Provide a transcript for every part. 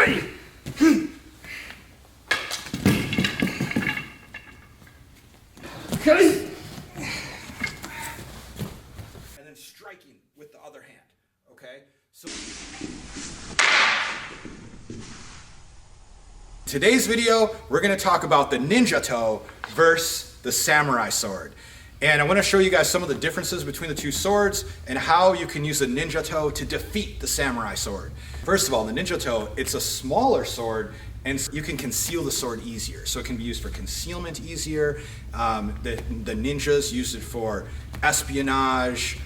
And then striking with the other hand, okay? So today's video, we're gonna talk about the Ninjato versus the samurai sword. And I want to show you guys some of the differences between the two swords and how you can use the Ninjato to defeat the samurai sword. First of all, the Ninjato, it's a smaller sword and you can conceal the sword easier. So it can be used for concealment easier. The ninjas used it for espionage,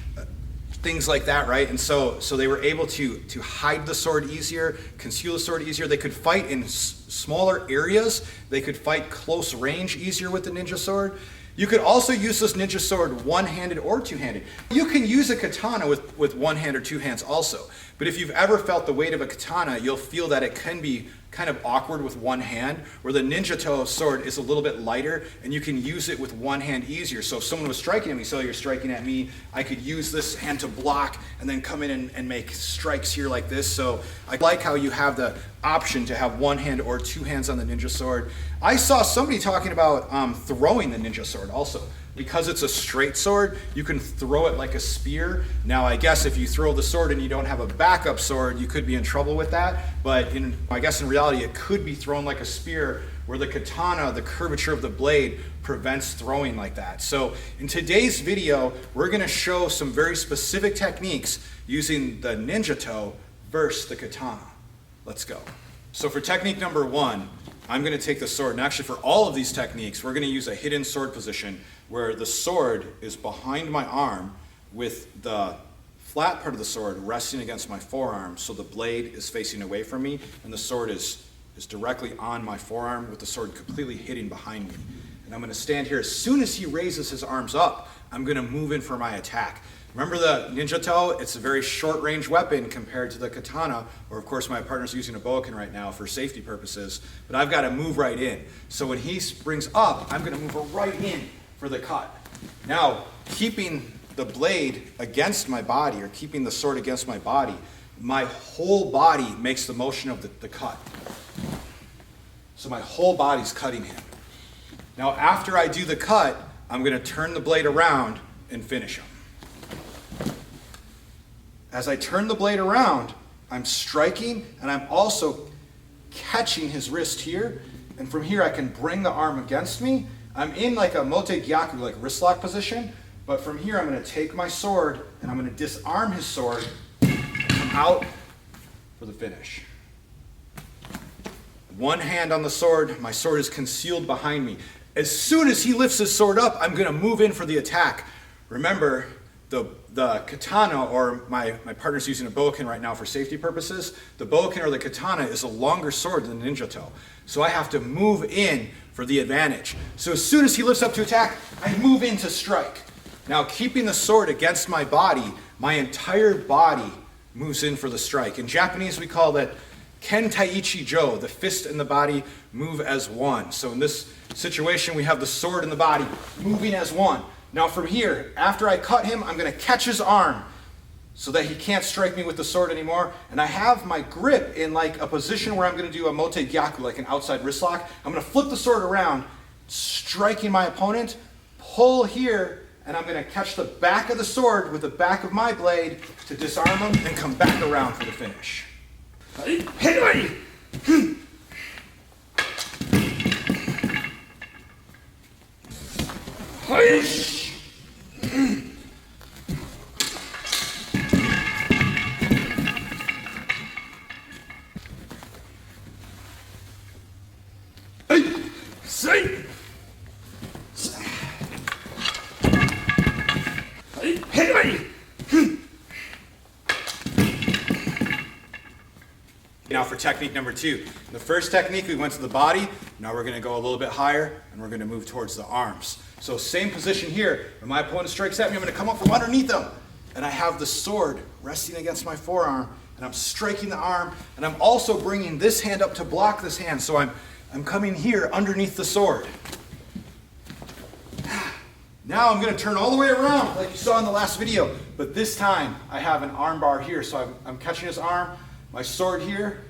things like that, right? And so they were able to hide the sword easier, conceal the sword easier. They could fight in smaller areas. They could fight close range easier with the ninja sword. You could also use this ninja sword one-handed or two-handed. You can use a katana with one hand or two hands also. But if you've ever felt the weight of a katana, you'll feel that it can be kind of awkward with one hand, where the Ninjato sword is a little bit lighter and you can use it with one hand easier. So if someone was striking at me, so you're striking at me, I could use this hand to block and then come in and make strikes here like this. So I like how you have the option to have one hand or two hands on the ninja sword. I saw somebody talking about throwing the ninja sword also. Because it's a straight sword, you can throw it like a spear. Now, I guess if you throw the sword and you don't have a backup sword, you could be in trouble with that. But I guess in reality, it could be thrown like a spear, where the katana, the curvature of the blade, prevents throwing like that. So in today's video, we're gonna show some very specific techniques using the Ninjato versus the katana. Let's go. So for technique number one, I'm gonna take the sword, and actually for all of these techniques, we're gonna use a hidden sword position where the sword is behind my arm with the flat part of the sword resting against my forearm, so the blade is facing away from me and the sword is directly on my forearm with the sword completely hidden behind me. And I'm gonna stand here. As soon as he raises his arms up, I'm gonna move in for my attack. Remember the Ninjato, it's a very short range weapon compared to the katana, or of course my partner's using a bokken right now for safety purposes, but I've gotta move right in. So when he springs up, I'm gonna move right in for the cut. Now, keeping the blade against my body, or keeping the sword against my body, my whole body makes the motion of the cut. So my whole body's cutting him. Now, after I do the cut, I'm gonna turn the blade around and finish him. As I turn the blade around, I'm striking and I'm also catching his wrist here. And from here, I can bring the arm against me. I'm in like a mote gyaku, like wrist lock position. But from here, I'm gonna take my sword and I'm gonna disarm his sword and come out for the finish. One hand on the sword, my sword is concealed behind me. As soon as he lifts his sword up, I'm gonna move in for the attack. Remember, the katana, or my partner's using a bokken right now for safety purposes, the bokken or the katana is a longer sword than the Ninjato. So I have to move in for the advantage. So as soon as he lifts up to attack, I move in to strike. Now, keeping the sword against my body, my entire body moves in for the strike. In Japanese, we call that Ken Taichi Jo, the fist and the body move as one. So in this situation, we have the sword and the body moving as one. Now from here, after I cut him, I'm gonna catch his arm so that he can't strike me with the sword anymore. And I have my grip in like a position where I'm gonna do a mote gyaku, like an outside wrist lock. I'm gonna flip the sword around, striking my opponent, pull here, and I'm gonna catch the back of the sword with the back of my blade to disarm him and come back around for the finish. Now for technique number two. In the first technique, we went to the body. Now we're gonna go a little bit higher and we're gonna move towards the arms. So same position here. When my opponent strikes at me, I'm gonna come up from underneath them. And I have the sword resting against my forearm and I'm striking the arm. And I'm also bringing this hand up to block this hand. So I'm coming here underneath the sword. Now I'm gonna turn all the way around like you saw in the last video. But this time I have an arm bar here. So I'm catching his arm, my sword here,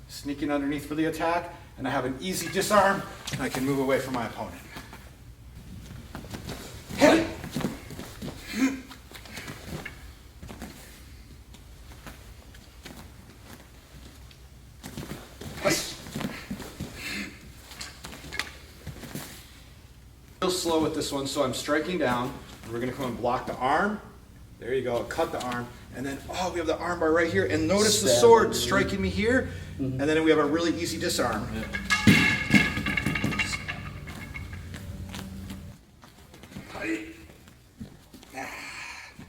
sneaking underneath for the attack, and I have an easy disarm, and I can move away from my opponent. Hit! Real slow with this one, so I'm striking down. We're going to come and block the arm. There you go, cut the arm. And then, oh, we have the arm bar right here. And notice the sword striking me here. And then we have a really easy disarm.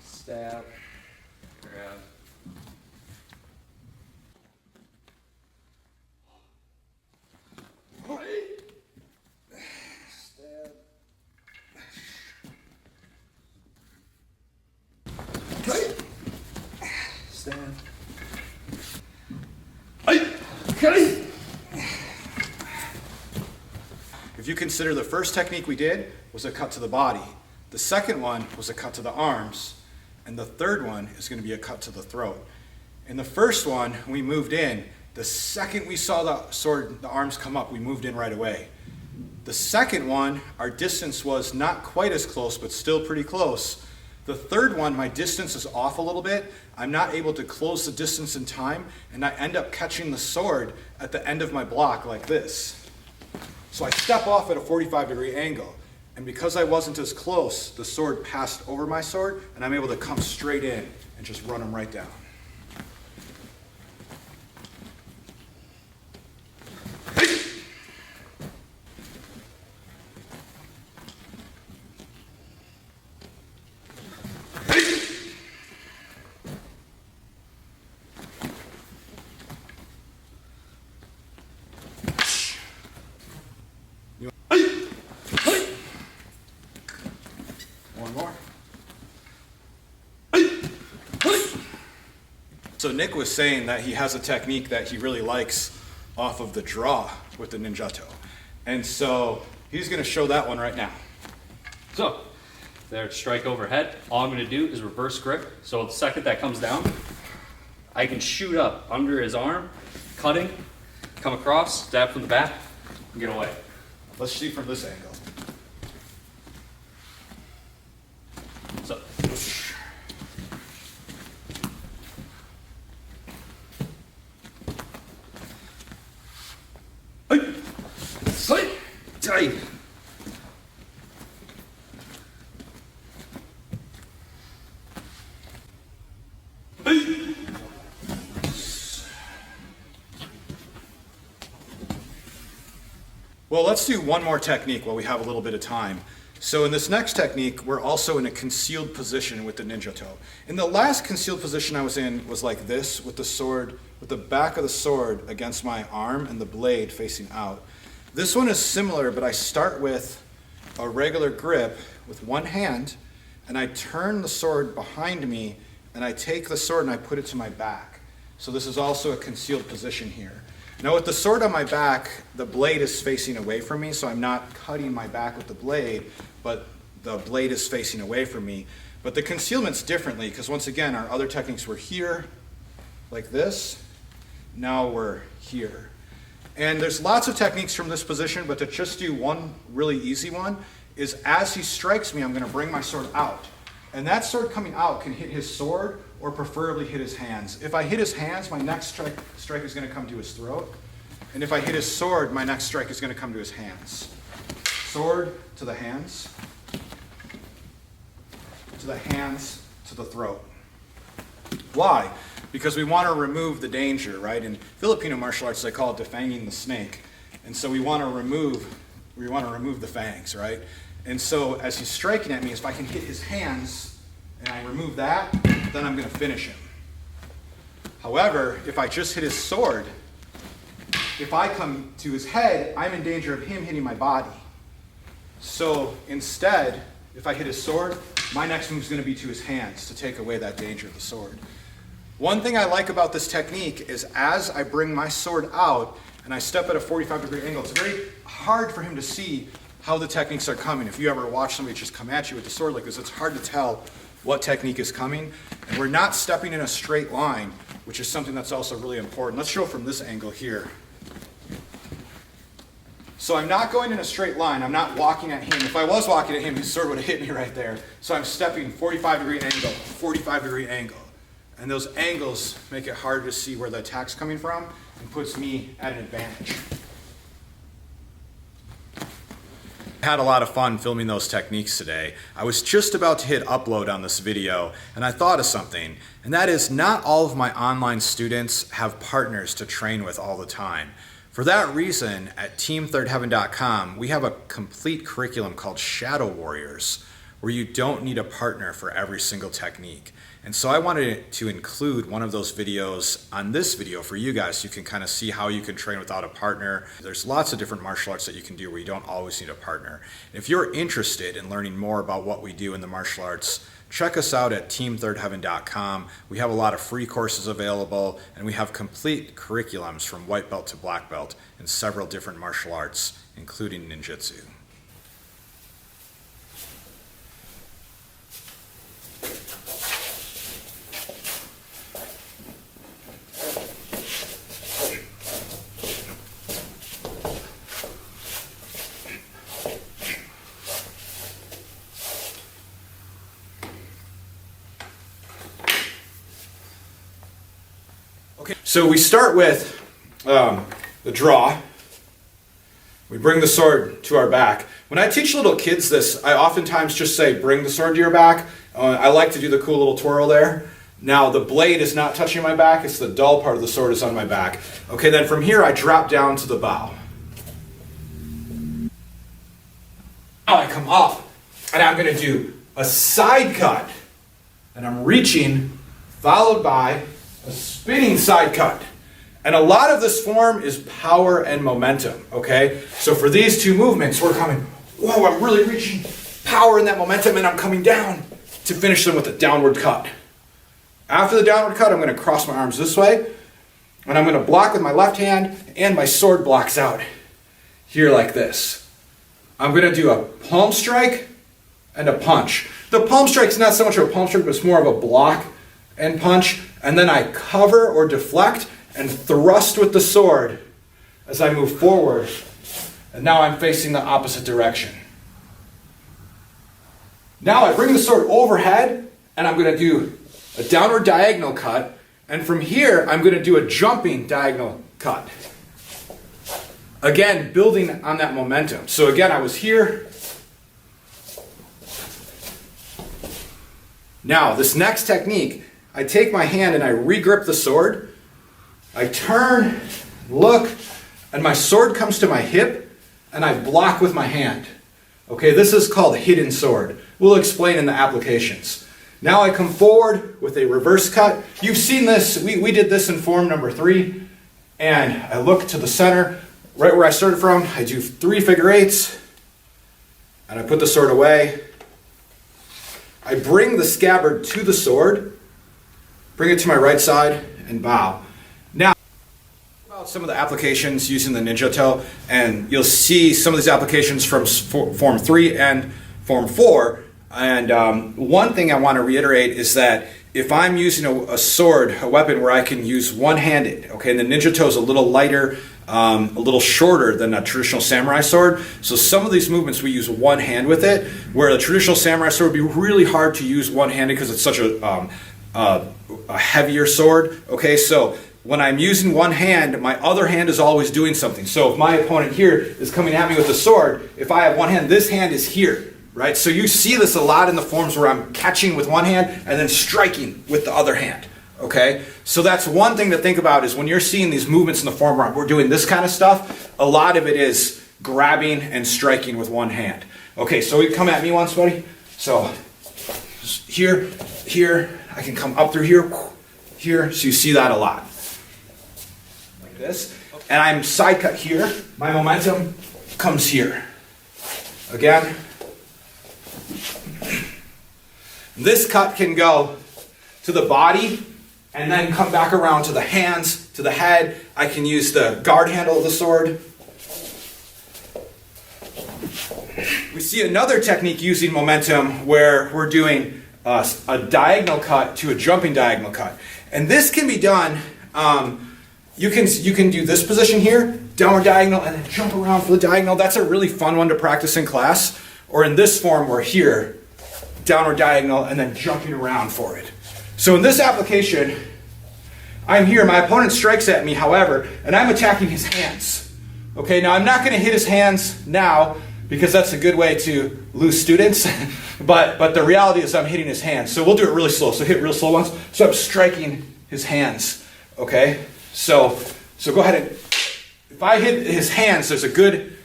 Stab. Grab. Stab. Stab. If you consider the first technique we did was a cut to the body, the second one was a cut to the arms, and the third one is going to be a cut to the throat. In the first one, we moved in. The second we saw the sword, the arms come up, we moved in right away. The second one, our distance was not quite as close, but still pretty close. The third one, my distance is off a little bit. I'm not able to close the distance in time, and I end up catching the sword at the end of my block like this. So I step off at a 45-degree angle, and because I wasn't as close, the sword passed over my sword, and I'm able to come straight in and just run him right down. One more. So Nick was saying that he has a technique that he really likes off of the draw with the Ninjato. And so he's going to show that one right now. So, there, strike overhead. All I'm going to do is reverse grip. So the second that comes down, I can shoot up under his arm, cutting, come across, stab from the back, and get away. Let's see from this angle. So, Tight. Well, let's do one more technique while we have a little bit of time. So in this next technique, we're also in a concealed position with the Ninjato. In the last concealed position I was in was like this, with the sword, with the back of the sword against my arm and the blade facing out. This one is similar, but I start with a regular grip with one hand, and I turn the sword behind me, and I take the sword and I put it to my back. So this is also a concealed position here. Now with the sword on my back, the blade is facing away from me, so I'm not cutting my back with the blade, but the blade is facing away from me. But the concealment's differently, because once again, our other techniques were here, like this. Now we're here. And there's lots of techniques from this position, but to just do one really easy one is as he strikes me, I'm going to bring my sword out. And that sword coming out can hit his sword or preferably hit his hands. If I hit his hands, my next strike is going to come to his throat. And if I hit his sword, my next strike is going to come to his hands. Sword to the hands, to the hands, to the throat. Why? Because we want to remove the danger, right? In Filipino martial arts, they call it defanging the snake. And so we want to remove the fangs, right? And so as he's striking at me, if I can hit his hands and I remove that, then I'm going to finish him. However, if I just hit his sword, if I come to his head, I'm in danger of him hitting my body. So instead, if I hit his sword, my next move is going to be to his hands to take away that danger of the sword. One thing I like about this technique is as I bring my sword out and I step at a 45-degree angle, it's very hard for him to see how the techniques are coming. If you ever watch somebody just come at you with the sword like this, it's hard to tell what technique is coming. And we're not stepping in a straight line. which is something that's also really important. Let's show from this angle here. So I'm not going in a straight line. I'm not walking at him. If I was walking at him, his sword would have hit me right there. So I'm stepping 45-degree angle, 45-degree angle. And those angles make it hard to see where the attack's coming from and puts me at an advantage. I had a lot of fun filming those techniques today. I was just about to hit upload on this video and I thought of something, and that is not all of my online students have partners to train with all the time. For that reason, at teamthirdheaven.com, we have a complete curriculum called Shadow Warriors, where you don't need a partner for every single technique. And so I wanted to include one of those videos on this video for you guys so you can kind of see how you can train without a partner. There's lots of different martial arts that you can do where you don't always need a partner. If you're interested in learning more about what we do in the martial arts, check us out at teamthirdheaven.com. We have a lot of free courses available, and we have complete curriculums from white belt to black belt in several different martial arts, including Ninjutsu. Okay, so we start with the draw. We bring the sword to our back. When I teach little kids this, I oftentimes just say, bring the sword to your back. I like to do the cool little twirl there. Now the blade is not touching my back, it's the dull part of the sword is on my back. Okay, then from here I drop down to the bow. Now I come up, and I'm going to do a side cut. And I'm reaching, followed by a spinning side cut. And a lot of this form is power and momentum, okay? So for these two movements, we're coming, whoa, I'm really reaching power in that momentum, and I'm coming down to finish them with a downward cut. After the downward cut, I'm going to cross my arms this way, and I'm going to block with my left hand, and my sword blocks out here like this. I'm going to do a palm strike and a punch. The palm strike's not so much of a palm strike, but it's more of a block and punch, and then I cover or deflect and thrust with the sword as I move forward, and now I'm facing the opposite direction. Now I bring the sword overhead, and I'm going to do a downward diagonal cut, and from here I'm going to do a jumping diagonal cut. Again, building on that momentum. So again, I was here. Now, this next technique, I take my hand and I re-grip the sword. I turn, look, and my sword comes to my hip, and I block with my hand. Okay, this is called hidden sword. We'll explain in the applications. Now I come forward with a reverse cut. You've seen this. We did this in form number 3. And I look to the center, right where I started from. I do 3 figure eights, and I put the sword away. I bring the scabbard to the sword, bring it to my right side, and bow. Now, about some of the applications using the Ninjato, and you'll see some of these applications from Form 3 and Form 4. And one thing I want to reiterate is that if I'm using a sword, a weapon where I can use one-handed, okay, and the Ninjato is a little lighter, a little shorter than a traditional samurai sword. So some of these movements we use one hand with it, where a traditional samurai sword would be really hard to use one-handed because it's such a heavier sword. Okay, so when I'm using one hand, my other hand is always doing something. So if my opponent here is coming at me with a sword, if I have one hand, this hand is here. Right? So you see this a lot in the forms where I'm catching with one hand and then striking with the other hand. Okay? So that's one thing to think about, is when you're seeing these movements in the form where we're doing this kind of stuff, a lot of it is grabbing and striking with one hand. Okay, so you come at me once, buddy. So here, I can come up through here. So you see that a lot. Like this. And I'm side cut here. My momentum comes here. Again. This cut can go to the body and then come back around to the hands, to the head. I can use the guard handle of the sword. We see another technique using momentum where we're doing a diagonal cut to a jumping diagonal cut. And this can be done, you can do this position here, downward diagonal, and then jump around for the diagonal. That's a really fun one to practice in class. Or in this form, where here, downward diagonal, and then jumping around for it. So in this application, I'm here, my opponent strikes at me, however, and I'm attacking his hands. Okay, now I'm not going to hit his hands now, because that's a good way to lose students, but the reality is I'm hitting his hands. So we'll do it really slow, so hit real slow ones. So I'm striking his hands, okay? So go ahead and, if I hit his hands, there's a good,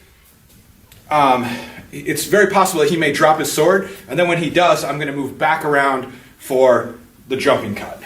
it's very possible that he may drop his sword, and then when he does, I'm going to move back around for the jumping cut.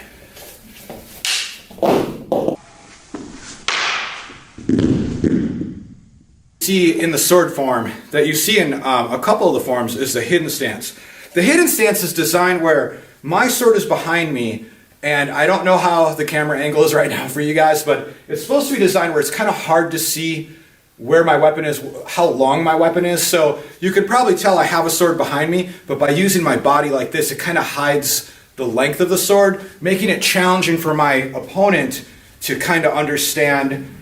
See in the sword form that you see in a couple of the forms is the hidden stance. The hidden stance is designed where my sword is behind me, and I don't know how the camera angle is right now for you guys, but it's supposed to be designed where it's kind of hard to see where my weapon is, how long my weapon is. So you can probably tell I have a sword behind me, but by using my body like this, it kind of hides the length of the sword, making it challenging for my opponent to kind of understand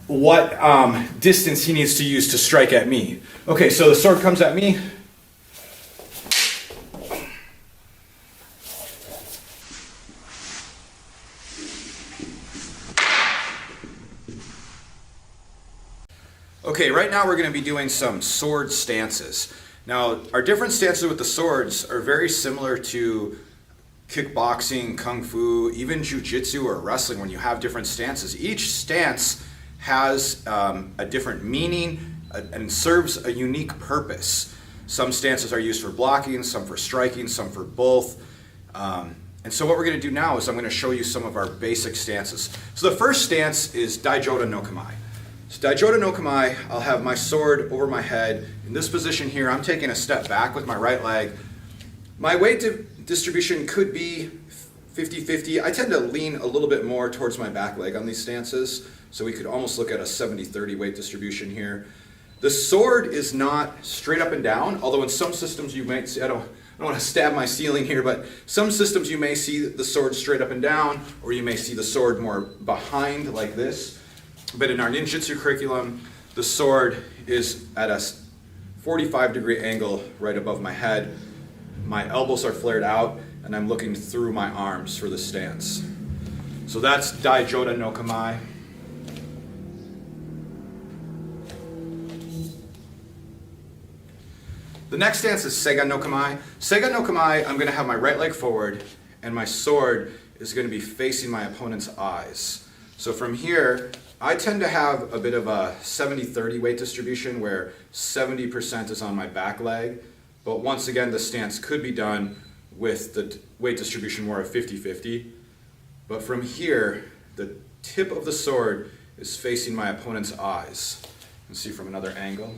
what distance he needs to use to strike at me. Okay, so the sword comes at me. Okay, right now we're going to be doing some sword stances. Now, our different stances with the swords are very similar to kickboxing, kung fu, even jujitsu or wrestling when you have different stances. Each stance has a different meaning and serves a unique purpose. Some stances are used for blocking, some for striking, some for both. And so what we're going to do now is I'm going to show you some of our basic stances. So the first stance is Daijōta no Kamae. So Daijōta no Kamae, I'll have my sword over my head. In this position here, I'm taking a step back with my right leg. My weight distribution could be 50-50. I tend to lean a little bit more towards my back leg on these stances. So we could almost look at a 70-30 weight distribution here. The sword is not straight up and down, although in some systems you might see, I don't want to stab my ceiling here, but some systems you may see the sword straight up and down, or you may see the sword more behind like this. But in our Ninjutsu curriculum, the sword is at a 45-degree angle right above my head. My elbows are flared out, and I'm looking through my arms for the stance. So that's Daijōta no Kamae. The next stance is Seigan no Kamae. Seigan no Kamae, I'm going to have my right leg forward, and my sword is going to be facing my opponent's eyes. So from here, I tend to have a bit of a 70-30 weight distribution where 70% is on my back leg, but once again, the stance could be done with the weight distribution more of 50-50. But from here, the tip of the sword is facing my opponent's eyes. You can see from another angle.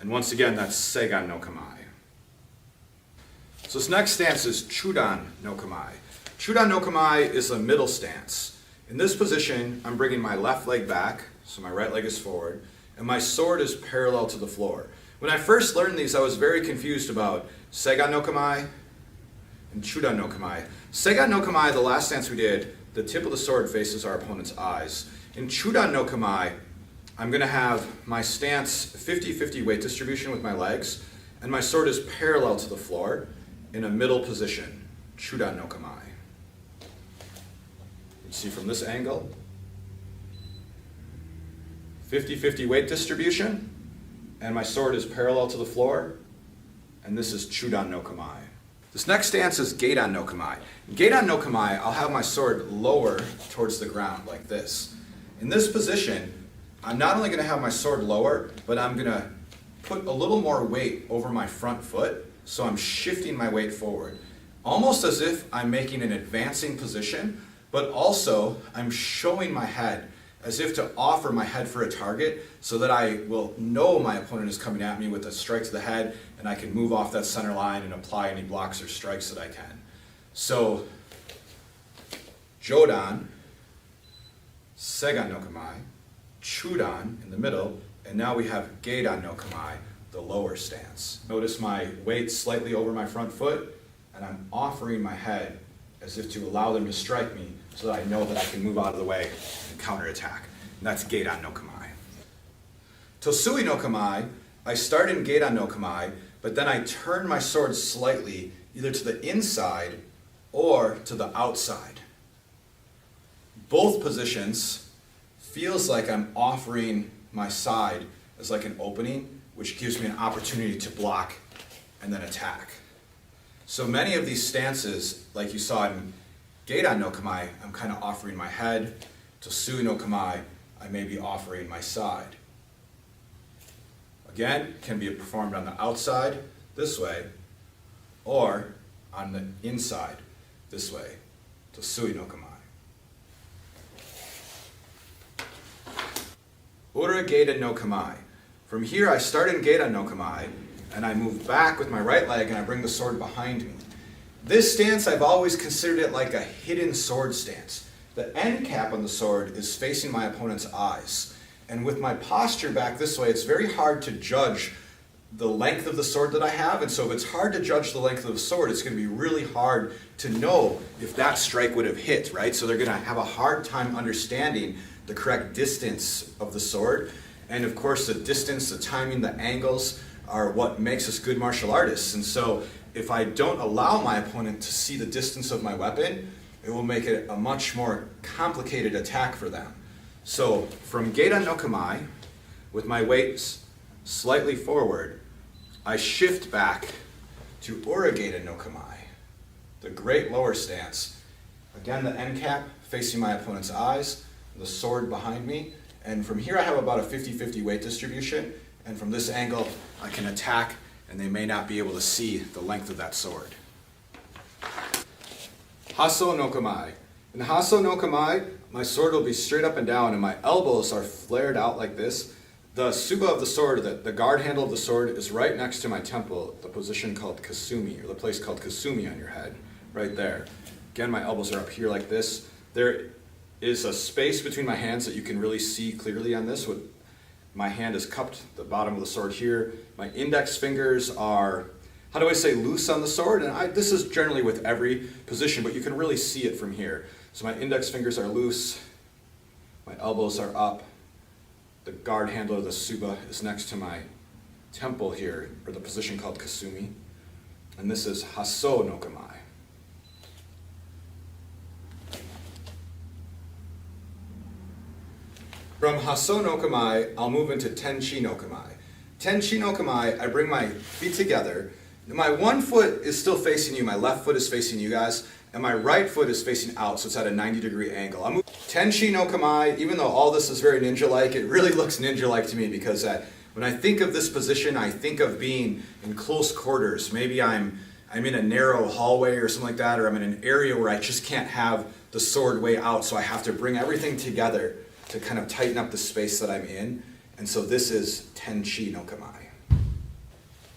And once again, that's Seigan no Kamae. So this next stance is Chudan no Kamae. Chudan no Kamae is a middle stance. In this position, I'm bringing my left leg back, so my right leg is forward, and my sword is parallel to the floor. When I first learned these, I was very confused about Seigan no Kamae and Chudan no Kamae. Seigan no Kamae, the last stance we did, the tip of the sword faces our opponent's eyes. In Chudan no Kamae, I'm going to have my stance 50-50 weight distribution with my legs, and my sword is parallel to the floor in a middle position, Chudan no Kamae. You see from this angle, 50-50 weight distribution, and my sword is parallel to the floor, and this is Chudan no Kamae. This next stance is Geidan no Kamae. In Geidan no Kamae, I'll have my sword lower towards the ground like this. In this position, I'm not only going to have my sword lower, but I'm going to put a little more weight over my front foot, so I'm shifting my weight forward. Almost as if I'm making an advancing position, but also I'm showing my head as if to offer my head for a target so that I will know my opponent is coming at me with a strike to the head, and I can move off that center line and apply any blocks or strikes that I can. So, Jodan, Seigan no Kamae, Chudan in the middle, and now we have Geidan no Kamae, the lower stance. Notice my weight slightly over my front foot, and I'm offering my head as if to allow them to strike me so that I know that I can move out of the way and counterattack. And that's Gedan no Kamae. Tosui no Kamae, I start in Gedan no Kamae, but then I turn my sword slightly, either to the inside or to the outside. Both positions feels like I'm offering my side as like an opening, which gives me an opportunity to block and then attack. So many of these stances, like you saw in Gedan no Kamae, I'm kind of offering my head. Tosui no Kamae, I may be offering my side. Again, can be performed on the outside, this way, or on the inside, this way. Tosui no Kamae. Ura Gedan no Kamae. From here, I start in Gedan no Kamae, and I move back with my right leg, and I bring the sword behind me. This stance, I've always considered it like a hidden sword stance. The end cap on the sword is facing my opponent's eyes. And with my posture back this way, it's very hard to judge the length of the sword that I have. And so if it's hard to judge the length of the sword, it's going to be really hard to know if that strike would have hit, right? So they're going to have a hard time understanding the correct distance of the sword. And of course, the distance, the timing, the angles are what makes us good martial artists. And so if I don't allow my opponent to see the distance of my weapon, it will make it a much more complicated attack for them. So from Gedan no Kamae, with my weights slightly forward, I shift back to Ura Gedan no Kamae, the great lower stance. Again, the end cap facing my opponent's eyes, the sword behind me, and from here I have about a 50-50 weight distribution, and from this angle I can attack, and they may not be able to see the length of that sword. Hasso no Kamae. In Hasso no Kamae, my sword will be straight up and down, and my elbows are flared out like this. The tsuba of the sword, the guard handle of the sword, is right next to my temple, the position called kasumi, or the place called kasumi on your head, right there. Again, my elbows are up here like this. There is a space between my hands that you can really see clearly on this. My hand is cupped, the bottom of the sword here. My index fingers are, how do I say, loose on the sword? And this is generally with every position, but you can really see it from here. So my index fingers are loose, my elbows are up, the guard handle of the tsuba is next to my temple here, or the position called kasumi, and this is Hasso no Kamae. From Hasso no Kamae, I'll move into Tenchi no Kamae. Tenchi no Kamae, I bring my feet together. My one foot is still facing you, my left foot is facing you guys, and my right foot is facing out, so it's at a 90-degree angle. I'm Tenchi no Kamae, even though all this is very ninja-like, it really looks ninja-like to me because when I think of this position, I think of being in close quarters. Maybe I'm in a narrow hallway or something like that, or I'm in an area where I just can't have the sword way out, so I have to bring everything together to kind of tighten up the space that I'm in. And so this is Tenchi no Kamae.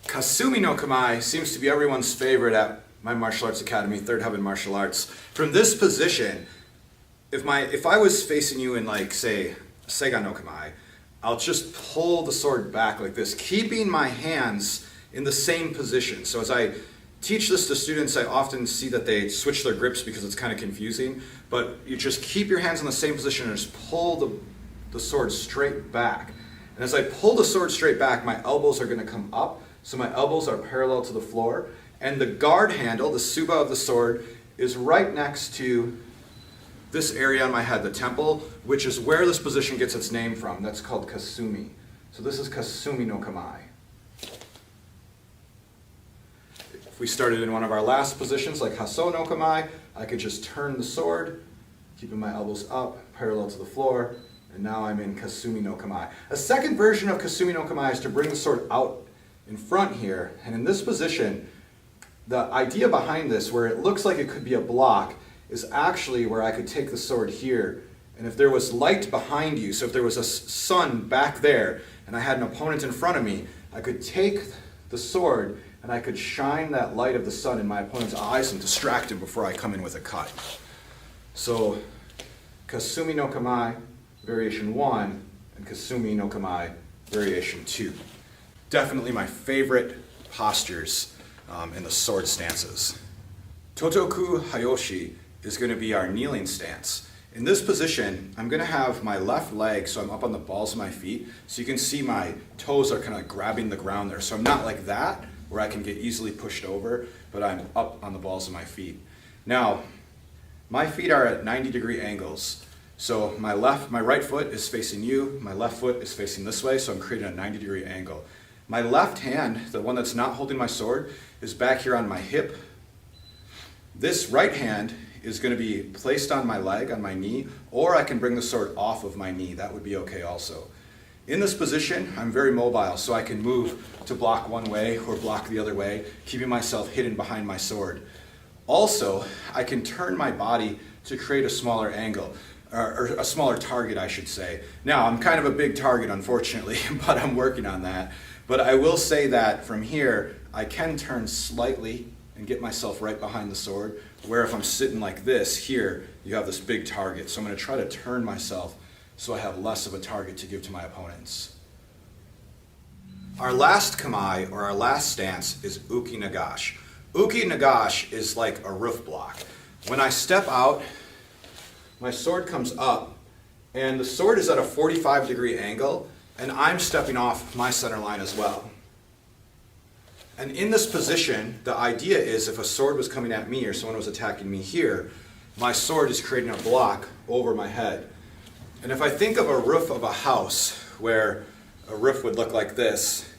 Kasumi no Kamae seems to be everyone's favorite at my martial arts academy, Third Heaven Martial Arts. From this position, if I was facing you in, like, say, Seiga no Kamae, I'll just pull the sword back like this, keeping my hands in the same position. So as I teach this to students, I often see that they switch their grips because it's kind of confusing, but you just keep your hands in the same position and just pull the sword straight back. And as I pull the sword straight back, my elbows are going to come up, so my elbows are parallel to the floor, and the guard handle, the tsuba of the sword, is right next to this area on my head, the temple, which is where this position gets its name from. That's called kasumi. So this is Kasumi no Kamae. If we started in one of our last positions, like Hasso no Kamae, I could just turn the sword, keeping my elbows up, parallel to the floor, and now I'm in Kasumi no Kamae. A second version of Kasumi no Kamae is to bring the sword out in front here, and in this position, the idea behind this, where it looks like it could be a block, is actually where I could take the sword here, and if there was light behind you, so if there was a sun back there, and I had an opponent in front of me, I could take the sword and I could shine that light of the sun in my opponent's eyes and distract him before I come in with a cut. So, Kasumi no Kamae, variation 1, and Kasumi no Kamae, variation 2. Definitely my favorite postures in the sword stances. Totoku Hayoshi is going to be our kneeling stance. In this position, I'm going to have my left leg, so I'm up on the balls of my feet, so you can see my toes are kind of grabbing the ground there. So I'm not like that, where I can get easily pushed over, but I'm up on the balls of my feet. Now, my feet are at 90-degree angles. So my right foot is facing you, my left foot is facing this way, so I'm creating a 90-degree angle. My left hand, the one that's not holding my sword, is back here on my hip. This right hand is going to be placed on my leg, on my knee, or I can bring the sword off of my knee. That would be okay also. In this position, I'm very mobile, so I can move to block one way or block the other way, keeping myself hidden behind my sword. Also, I can turn my body to create a smaller angle, or a smaller target, I should say. Now, I'm kind of a big target, unfortunately, but I'm working on that. But I will say that from here, I can turn slightly and get myself right behind the sword, where if I'm sitting like this, here, you have this big target. So I'm going to try to turn myself so I have less of a target to give to my opponents. Our last kamae, or our last stance, is uki nagash. Uki nagash is like a roof block. When I step out, my sword comes up, and the sword is at a 45-degree angle, and I'm stepping off my center line as well. And in this position, the idea is if a sword was coming at me or someone was attacking me here, my sword is creating a block over my head. And if I think of a roof of a house, where a roof would look like this,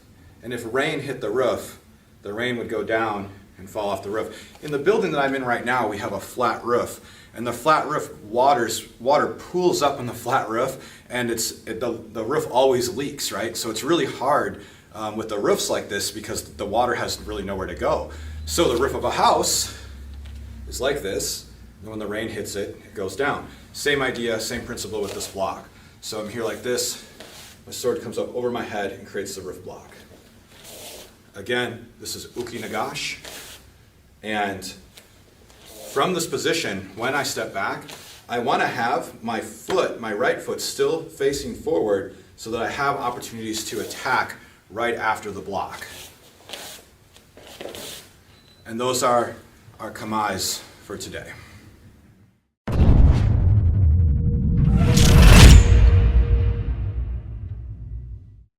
and if rain hit the roof, the rain would go down and fall off the roof. In the building that I'm in right now, we have a flat roof. And the flat roof, water pools up on the flat roof, and the roof always leaks, right? So it's really hard with the roofs like this because the water has really nowhere to go. So the roof of a house is like this, and when the rain hits it, it goes down. Same idea, same principle with this block. So I'm here like this, my sword comes up over my head and creates the roof block. Again, this is uki nagash, and from this position, when I step back, I want to have my foot, my right foot, still facing forward so that I have opportunities to attack right after the block. And those are our kamaes for today.